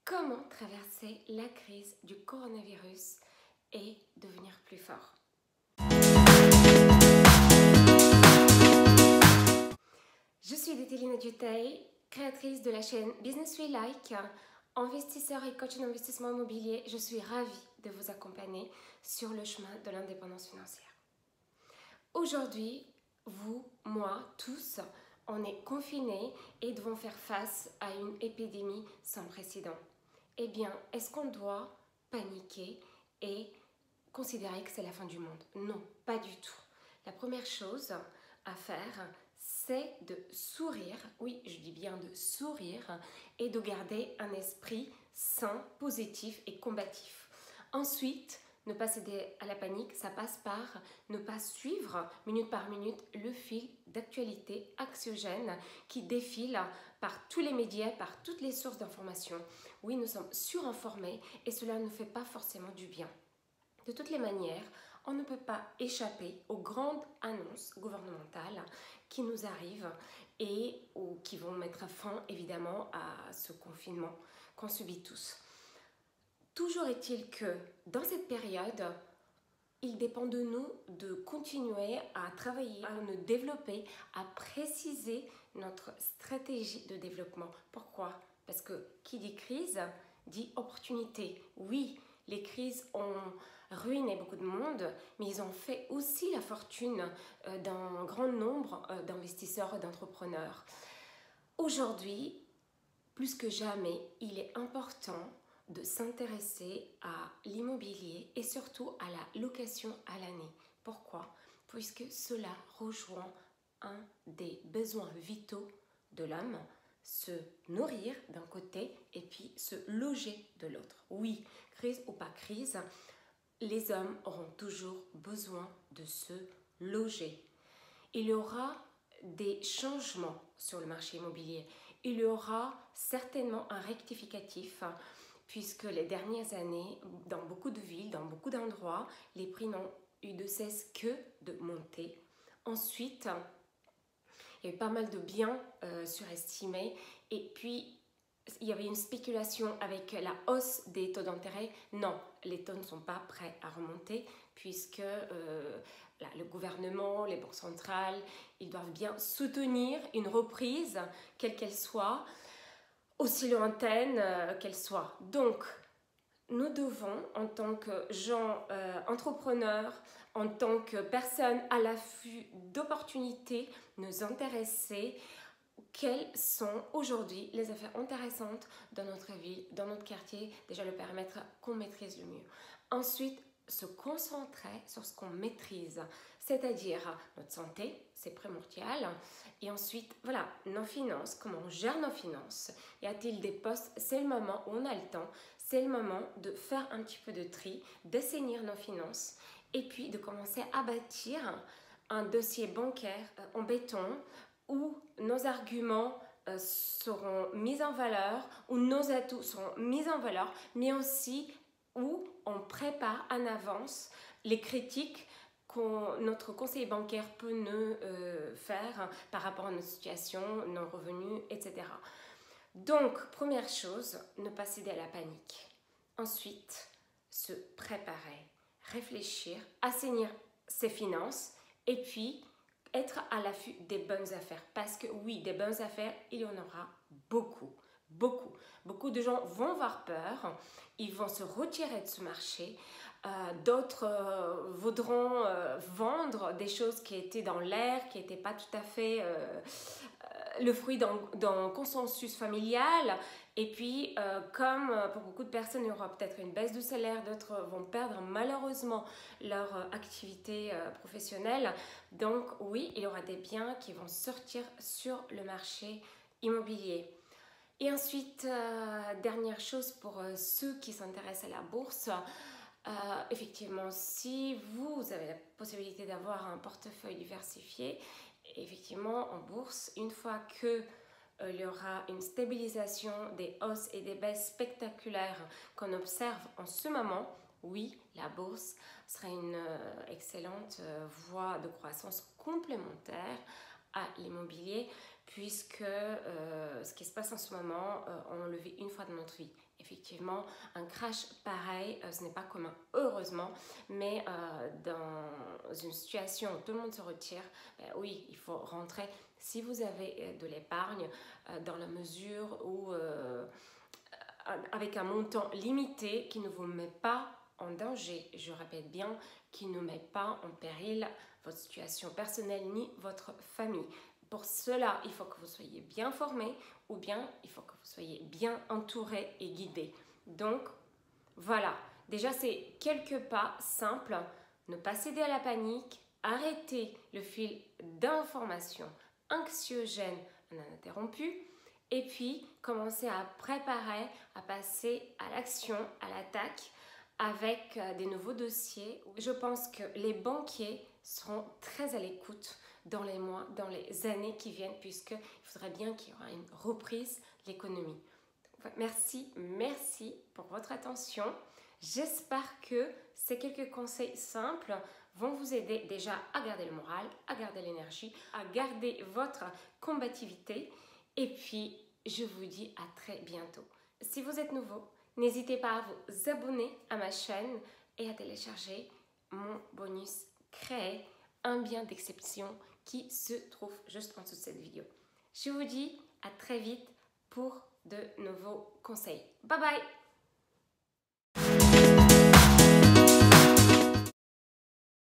Comment traverser la crise du coronavirus et devenir plus fort? Je suis Détélina Duteil, créatrice de la chaîne Business We Like, investisseur et coach en investissement immobilier. Je suis ravie de vous accompagner sur le chemin de l'indépendance financière. Aujourd'hui, vous, moi, tous, on est confinés et devons faire face à une épidémie sans précédent. Eh bien, est-ce qu'on doit paniquer et considérer que c'est la fin du monde? Non, pas du tout. La première chose à faire, c'est de sourire, oui, je dis bien de sourire, et de garder un esprit sain, positif et combatif. Ensuite, ne pas céder à la panique, ça passe par ne pas suivre minute par minute le fil d'actualité anxiogène qui défile par tous les médias, par toutes les sources d'information. Oui, nous sommes surinformés et cela ne fait pas forcément du bien. De toutes les manières, on ne peut pas échapper aux grandes annonces gouvernementales qui nous arrivent et qui vont mettre fin évidemment à ce confinement qu'on subit tous. Toujours est-il que dans cette période, il dépend de nous de continuer à travailler, à nous développer, à préciser notre stratégie de développement. Pourquoi? Parce que qui dit crise dit opportunité. Oui, les crises ont ruiné beaucoup de monde, mais ils ont fait aussi la fortune d'un grand nombre d'investisseurs et d'entrepreneurs. Aujourd'hui, plus que jamais, il est important de s'intéresser à l'immobilier et surtout à la location à l'année. Pourquoi? Puisque cela rejoint un des besoins vitaux de l'homme, se nourrir d'un côté et puis se loger de l'autre. Oui, crise ou pas crise, les hommes auront toujours besoin de se loger. Il y aura des changements sur le marché immobilier. Il y aura certainement un rectificatif puisque les dernières années, dans beaucoup de villes, dans beaucoup d'endroits, les prix n'ont eu de cesse que de monter. Ensuite, il y a eu pas mal de biens surestimés et puis il y avait une spéculation avec la hausse des taux d'intérêt. Non, les taux ne sont pas prêts à remonter puisque le gouvernement, les banques centrales, ils doivent bien soutenir une reprise, quelle qu'elle soit, aussi lointaine qu'elle soit. Donc, nous devons, en tant que gens entrepreneurs, en tant que personnes à l'affût d'opportunités, nous intéresser quelles sont aujourd'hui les affaires intéressantes dans notre ville, dans notre quartier, déjà le périmètre qu'on maîtrise le mieux. Ensuite, se concentrer sur ce qu'on maîtrise, c'est-à-dire notre santé, c'est primordial. Et ensuite, voilà, nos finances, comment on gère nos finances. Y a-t-il des postes? C'est le moment où on a le temps, c'est le moment de faire un petit peu de tri, d'assainir nos finances et puis de commencer à bâtir un dossier bancaire en béton où nos arguments seront mis en valeur, où nos atouts seront mis en valeur, mais aussi où on prépare en avance les critiques que notre conseiller bancaire peut nous faire par rapport à notre situation, nos revenus, etc. Donc, première chose, ne pas céder à la panique. Ensuite, se préparer, réfléchir, assainir ses finances et puis être à l'affût des bonnes affaires. Parce que oui, des bonnes affaires, il y en aura beaucoup. Beaucoup. Beaucoup de gens vont avoir peur, ils vont se retirer de ce marché. D'autres voudront vendre des choses qui étaient dans l'air, qui n'étaient pas tout à fait le fruit d'un consensus familial. Et puis, comme pour beaucoup de personnes, il y aura peut-être une baisse de salaire, d'autres vont perdre malheureusement leur activité professionnelle. Donc oui, il y aura des biens qui vont sortir sur le marché immobilier. Et ensuite, dernière chose pour ceux qui s'intéressent à la bourse, effectivement, si vous avez la possibilité d'avoir un portefeuille diversifié, effectivement, en bourse, une fois que il y aura une stabilisation des hausses et des baisses spectaculaires qu'on observe en ce moment, oui, la bourse sera une excellente voie de croissance complémentaire à l'immobilier puisque ce qui se passe en ce moment, on le vit une fois dans notre vie. Effectivement, un crash pareil, ce n'est pas commun, heureusement, mais dans une situation où tout le monde se retire, ben oui, il faut rentrer. Si vous avez de l'épargne, dans la mesure où, avec un montant limité qui ne vous met pas en danger, je répète bien, qui ne met pas en péril votre situation personnelle ni votre famille. Pour cela, il faut que vous soyez bien formé ou bien il faut que vous soyez bien entouré et guidé. Donc, voilà. Déjà, c'est quelques pas simples. Ne pas céder à la panique, arrêter le fil d'informations anxiogènes ininterrompues et puis commencer à préparer, à passer à l'action, à l'attaque avec des nouveaux dossiers. Je pense que les banquiers seront très à l'écoute dans les mois, dans les années qui viennent, puisqu'il faudrait bien qu'il y aura une reprise de l'économie. Merci pour votre attention. J'espère que ces quelques conseils simples vont vous aider déjà à garder le moral, à garder l'énergie, à garder votre combativité. Et puis, je vous dis à très bientôt. Si vous êtes nouveau, n'hésitez pas à vous abonner à ma chaîne et à télécharger mon bonus Créer un bien d'exception qui se trouve juste en dessous de cette vidéo. Je vous dis à très vite pour de nouveaux conseils. Bye bye!